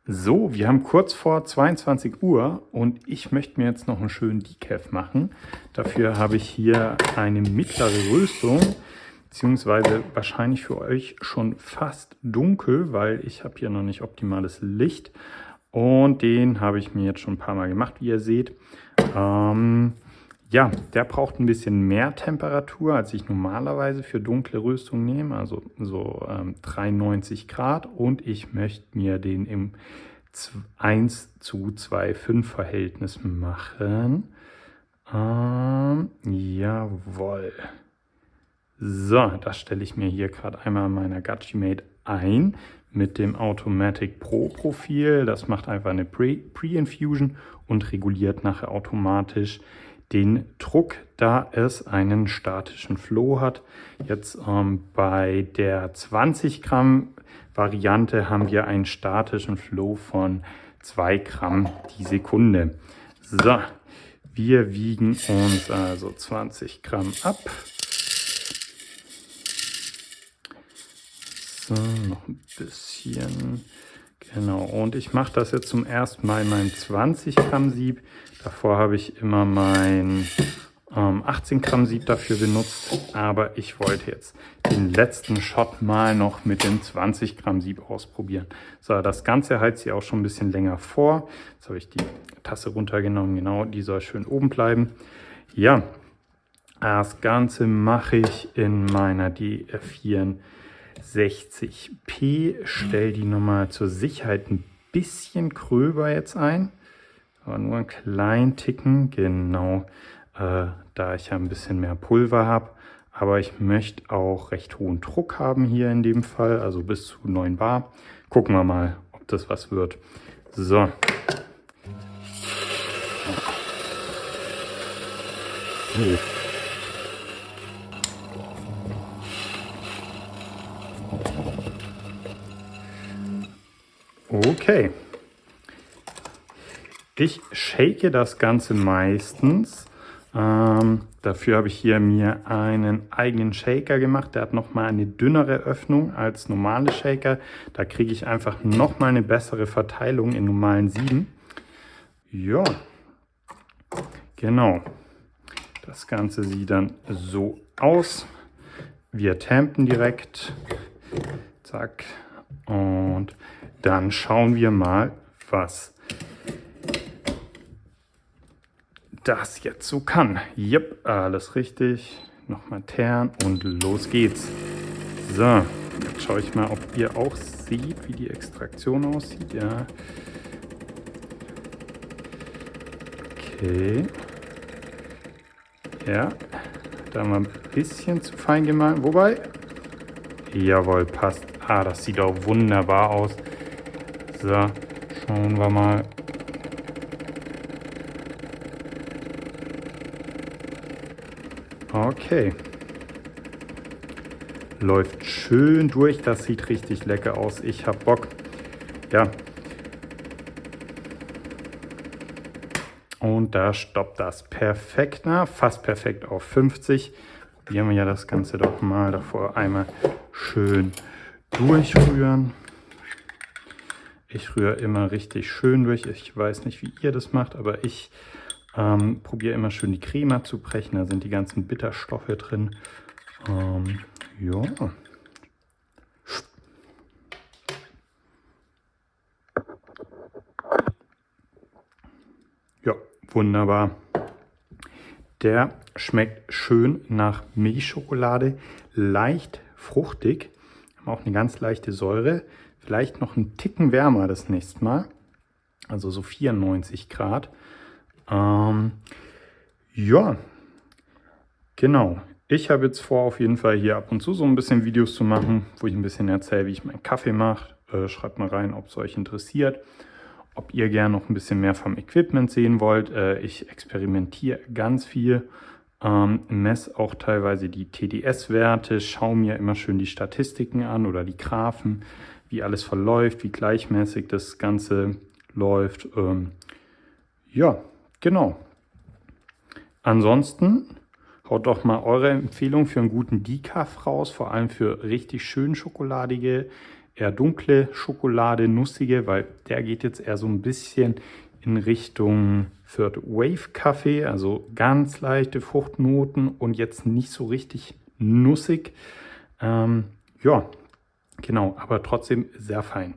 So, wir haben kurz vor 22 Uhr und ich möchte mir jetzt noch einen schönen Decaf machen. Dafür habe ich hier eine mittlere Röstung, beziehungsweise wahrscheinlich für euch schon fast dunkel, weil ich habe hier noch nicht optimales Licht. Und den habe ich mir jetzt schon ein paar Mal gemacht, wie ihr seht. Ja, der braucht ein bisschen mehr Temperatur, als ich normalerweise für dunkle Röstung nehme, also so 93 Grad. Und ich möchte mir den im 1:2,5 Verhältnis machen. Jawohl. So, das stelle ich mir hier gerade einmal in meiner Gutschimate ein mit dem Automatic Pro Profil. Das macht einfach eine Pre-Infusion und reguliert nachher automatisch den Druck, da es einen statischen Flow hat. Jetzt bei der 20 Gramm Variante haben wir einen statischen Flow von 2 Gramm die Sekunde. So, wir wiegen uns also 20 Gramm ab. So, noch ein bisschen. Genau, und ich mache das jetzt zum ersten Mal in meinem 20 Gramm Sieb. Davor habe ich immer mein 18 Gramm Sieb dafür benutzt, aber ich wollte jetzt den letzten Shot mal noch mit dem 20 Gramm Sieb ausprobieren. So, das Ganze heizt hier auch schon ein bisschen länger vor. Jetzt habe ich die Tasse runtergenommen, genau, die soll schön oben bleiben. Ja, das Ganze mache ich in meiner DR64P, stelle die nochmal zur Sicherheit ein bisschen gröber jetzt ein, aber nur einen kleinen Ticken, genau, da ich ja ein bisschen mehr Pulver habe, aber ich möchte auch recht hohen Druck haben hier in dem Fall, also bis zu 9 Bar. Gucken wir mal, ob das was wird. So. Okay. Ich shake das Ganze meistens. Dafür habe ich hier mir einen eigenen Shaker gemacht. Der hat nochmal eine dünnere Öffnung als normale Shaker. Da kriege ich einfach nochmal eine bessere Verteilung in normalen Sieben. Ja, genau. Das Ganze sieht dann so aus. Wir tampen direkt. Zack. Und dann schauen wir mal, was das jetzt so kann. Yep, alles richtig. Nochmal turn und los geht's. So, jetzt schaue ich mal, ob ihr auch seht, wie die Extraktion aussieht. Ja. Okay. Ja, da haben wir ein bisschen zu fein gemahlen. Wobei, jawohl, passt. Das sieht auch wunderbar aus. So, schauen wir mal. Okay. Läuft schön durch. Das sieht richtig lecker aus. Ich hab Bock. Ja. Und da stoppt das perfekt. Fast perfekt auf 50. Probieren wir ja das Ganze doch mal. Davor einmal schön durchrühren. Ich rühre immer richtig schön durch. Ich weiß nicht, wie ihr das macht, aber ich probiere immer schön die Creme abzubrechen. Da sind die ganzen Bitterstoffe drin. Ja. Ja, wunderbar. Der schmeckt schön nach Milchschokolade, leicht fruchtig, auch eine ganz leichte Säure. Vielleicht noch einen Ticken wärmer das nächste Mal, also so 94 Grad. Ja, genau. Ich habe jetzt vor, auf jeden Fall hier ab und zu so ein bisschen Videos zu machen, wo ich ein bisschen erzähle, wie ich meinen Kaffee mache. Schreibt mal rein, ob es euch interessiert, ob ihr gerne noch ein bisschen mehr vom Equipment sehen wollt. Ich experimentiere ganz viel, messe auch teilweise die TDS-Werte, schaue mir immer schön die Statistiken an oder die Graphen, wie alles verläuft, wie gleichmäßig das Ganze läuft. Ja, genau. Ansonsten haut doch mal eure Empfehlung für einen guten Decaf raus, vor allem für richtig schön schokoladige eher dunkle Schokolade, nussige, weil der geht jetzt eher so ein bisschen in Richtung Third Wave Kaffee, also ganz leichte Fruchtnoten und jetzt nicht so richtig nussig. Ja, genau, aber trotzdem sehr fein.